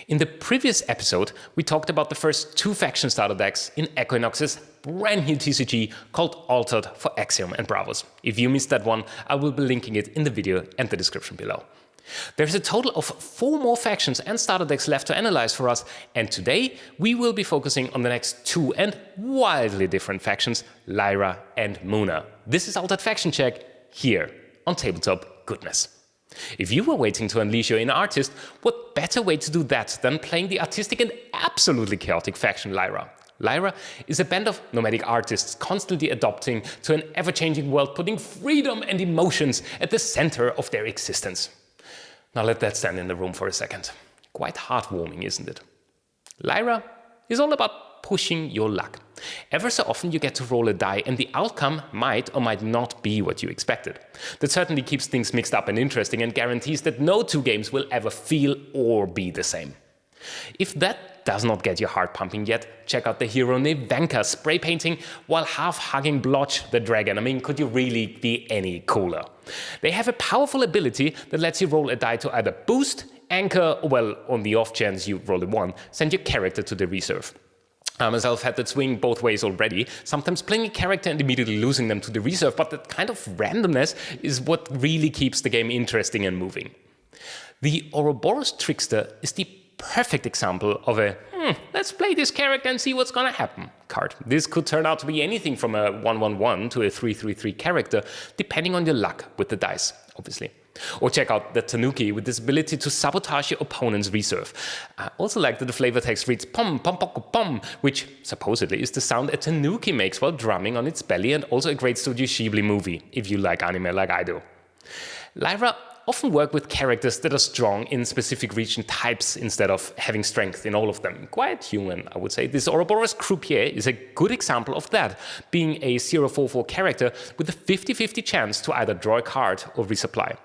In the previous episode, we talked about the first 2 faction starter decks in Equinox's brand new TCG called Altered for Axiom and Bravos. If you missed that one, I will be linking it in the video and the description below. There's a total of 4 more factions and starter decks left to analyze for us, and today we will be focusing on the next 2 and wildly different factions, Lyra and Muna. This is Altered Faction Check here on Tabletop Goodness. If you were waiting to unleash your inner artist, what better way to do that than playing the artistic and absolutely chaotic faction Lyra? Lyra is a band of nomadic artists constantly adapting to an ever-changing world, putting freedom and emotions at the center of their existence. Now let that stand in the room for a second. Quite heartwarming, isn't it? Lyra is all about pushing your luck. Ever so often you get to roll a die and the outcome might or might not be what you expected. That certainly keeps things mixed up and interesting and guarantees that no 2 games will ever feel or be the same. If that does not get your heart pumping yet, check out the hero Nevenka spray painting while half-hugging Blotch the dragon. I mean, could you really be any cooler? They have a powerful ability that lets you roll a die to either boost, anchor, or well, on the off chance you roll a 1, send your character to the reserve. I myself had that swing both ways already, sometimes playing a character and immediately losing them to the reserve, but that kind of randomness is what really keeps the game interesting and moving. The Ouroboros Trickster is the perfect example of a let's play this character and see what's gonna happen card. This could turn out to be anything from a 1/1/1 to a 3/3/3 character, depending on your luck with the dice, obviously. Or check out the Tanuki with this ability to sabotage your opponent's reserve. I also like that the flavor text reads pom pom pom pom, which supposedly is the sound a Tanuki makes while drumming on its belly, and also a great Studio Ghibli movie, if you like anime like I do. Lyra often work with characters that are strong in specific region types instead of having strength in all of them. Quite human, I would say. This Ouroboros Croupier is a good example of that, being a 0/4/4 character with a 50-50 chance to either draw a card or resupply.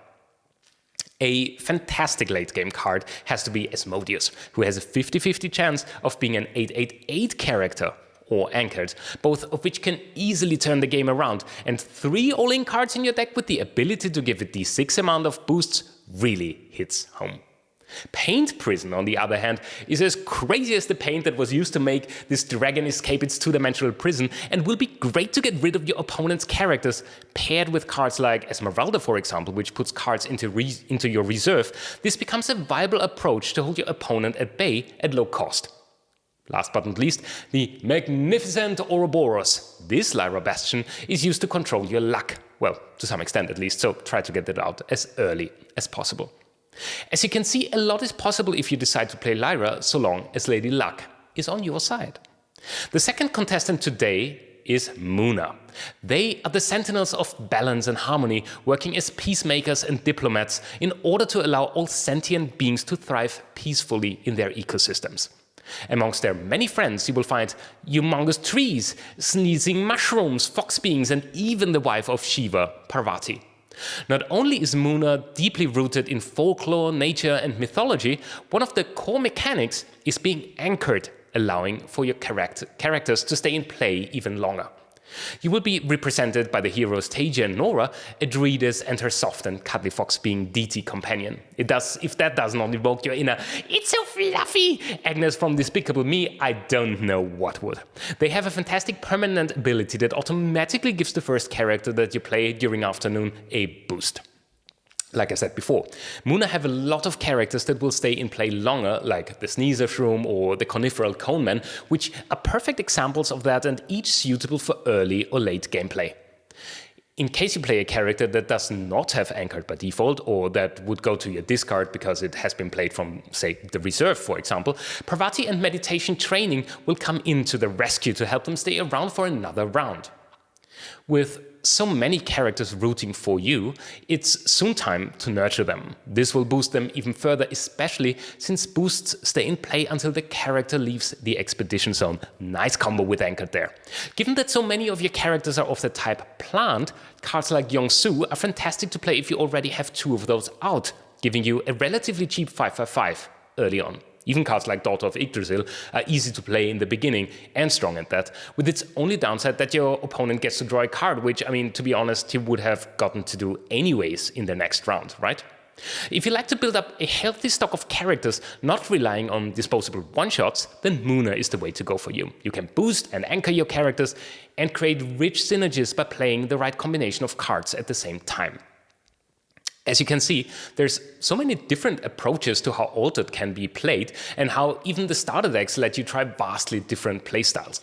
A fantastic late-game card has to be Asmodeus, who has a 50-50 chance of being an 8/8/8 character, or anchored, both of which can easily turn the game around, and 3 all-in cards in your deck with the ability to give a d6 amount of boosts really hits home. Paint Prison, on the other hand, is as crazy as the paint that was used to make this dragon escape its 2-dimensional prison, and will be great to get rid of your opponent's characters, paired with cards like Esmeralda, for example, which puts cards into your reserve. This becomes a viable approach to hold your opponent at bay at low cost. Last but not least, the magnificent Ouroboros. This Lyra Bastion is used to control your luck. Well, to some extent at least, so try to get it out as early as possible. As you can see, a lot is possible if you decide to play Lyra, so long as Lady Luck is on your side. The second contestant today is Muna. They are the sentinels of balance and harmony, working as peacemakers and diplomats in order to allow all sentient beings to thrive peacefully in their ecosystems. Amongst their many friends, you will find humongous trees, sneezing mushrooms, fox beings, and even the wife of Shiva, Parvati. Not only is Muna deeply rooted in folklore, nature, and mythology, one of the core mechanics is being anchored, allowing for your characters to stay in play even longer. You will be represented by the heroes Tasia and Nora, a druidess and her soft and cuddly fox being Deity companion. If that does not evoke your inner "it's so fluffy" Agnes from Despicable Me, I don't know what would. They have a fantastic permanent ability that automatically gives the first character that you play during afternoon a boost. Like I said before, Muna have a lot of characters that will stay in play longer, like the Sneezer Shroom or the Coniferal Coneman, which are perfect examples of that and each suitable for early or late gameplay. In case you play a character that does not have anchored by default, or that would go to your discard because it has been played from, say, the reserve, for example, Parvati and Meditation Training will come in to the rescue to help them stay around for another round. With so many characters rooting for you, it's soon time to nurture them. This will boost them even further, especially since boosts stay in play until the character leaves the expedition zone. Nice combo with Anchored there. Given that so many of your characters are of the type plant, cards like Yongsu are fantastic to play if you already have 2 of those out, giving you a relatively cheap 5/5 early on. Even cards like Daughter of Yggdrasil are easy to play in the beginning and strong at that, with its only downside that your opponent gets to draw a card, which, I mean, to be honest, he would have gotten to do anyways in the next round, right? If you like to build up a healthy stock of characters, not relying on disposable one-shots, then Muna is the way to go for you. You can boost and anchor your characters and create rich synergies by playing the right combination of cards at the same time. As you can see, there's so many different approaches to how Altered can be played, and how even the starter decks let you try vastly different playstyles.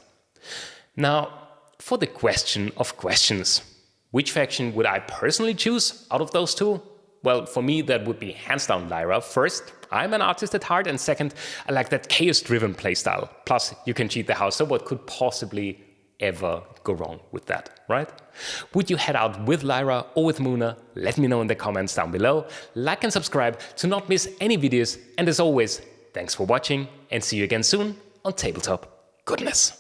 Now, for the question of questions. Which faction would I personally choose out of those two? Well, for me, that would be hands down Lyra. First, I'm an artist at heart, and second, I like that chaos-driven playstyle. Plus, you can cheat the house, so what could possibly ever go wrong with that, right? Would you head out with Lyra or with Muna? Let me know in the comments down below. Like and subscribe to not miss any videos. And as always, thanks for watching, and see you again soon on Tabletop Goodness.